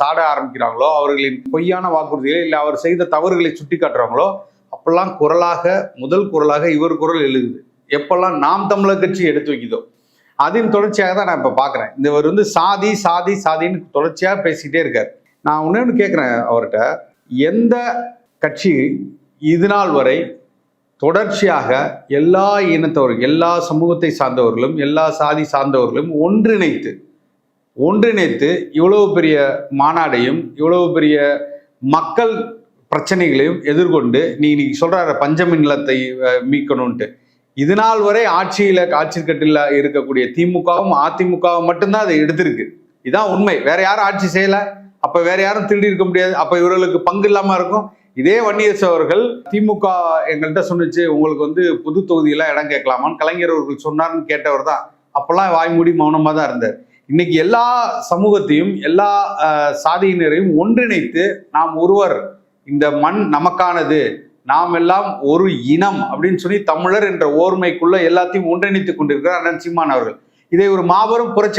சாட ஆரம்பிக்கிறாங்களோ, அவர்களின் பொய்யான வாக்குறுதிகளை இல்லை அவர் செய்த தவறுகளை சுட்டி காட்டுறாங்களோ, அப்பெல்லாம் முதல் குரலாக இவர் குரல் எழுதுது. எப்பெல்லாம் நாம் தமிழர் கட்சி எடுத்து வைக்குதோ அதன் தொடர்ச்சியாக தான் நான் இப்ப பாக்குறேன். இவர் சாதி சாதி சாதின்னு தொடர்ச்சியா பேசிக்கிட்டே இருக்காரு. நான் ஒண்ணு கேட்கிறேன் அவர்கிட்ட, எந்த கட்சி இது நாள் வரை தொடர்ச்சியாக எல்லா இனத்தவர்களும், எல்லா சமூகத்தை சார்ந்தவர்களும், எல்லா சாதி சார்ந்தவர்களும் ஒன்றிணைத்து இவ்வளவு பெரிய மாநாடையும் இவ்வளவு பெரிய மக்கள் பிரச்சனைகளையும் எதிர்கொண்டு நீ சொல்ற பஞ்சமி நிலத்தை மீட்கணும்ட்டு இது நாள் வரை ஆட்சி கட்டில இருக்கக்கூடிய திமுகவும் அதிமுகவும் மட்டும்தான் அதை எடுத்திருக்கு. இதான் உண்மை. வேற யாரும் ஆட்சி செய்யல, அப்ப வேற யாரும் திருடி இருக்க முடியாது. அப்ப இவர்களுக்கு பங்கு இல்லாம இருக்கும். இதே வன்னியரசு அவர்கள் திமுக எங்கள்கிட்ட சொன்னிச்சு, உங்களுக்கு புது தொகுதியெல்லாம் இடம் கேட்கலாமான்னு கலைஞர் அவர்கள் சொன்னார்னு கேட்டவர் தான். அப்பெல்லாம் வாய்மூடி மௌனமா தான் இருந்தார். இன்னைக்கு எல்லா சமூகத்தையும் எல்லா சாதியினரையும் ஒன்றிணைத்து நாம் ஒருவர், இந்த மண் நமக்கானது, நாம் எல்லாம் ஒரு இனம் அப்படின்னு சொல்லி தமிழர் என்ற ஓர்மைக்குள்ள எல்லாத்தையும் ஒன்றிணைத்துக் கொண்டிருக்கிறார் அண்ணன் சீமான் அவர்கள். இதை ஒரு மாபெரும் புரட்சி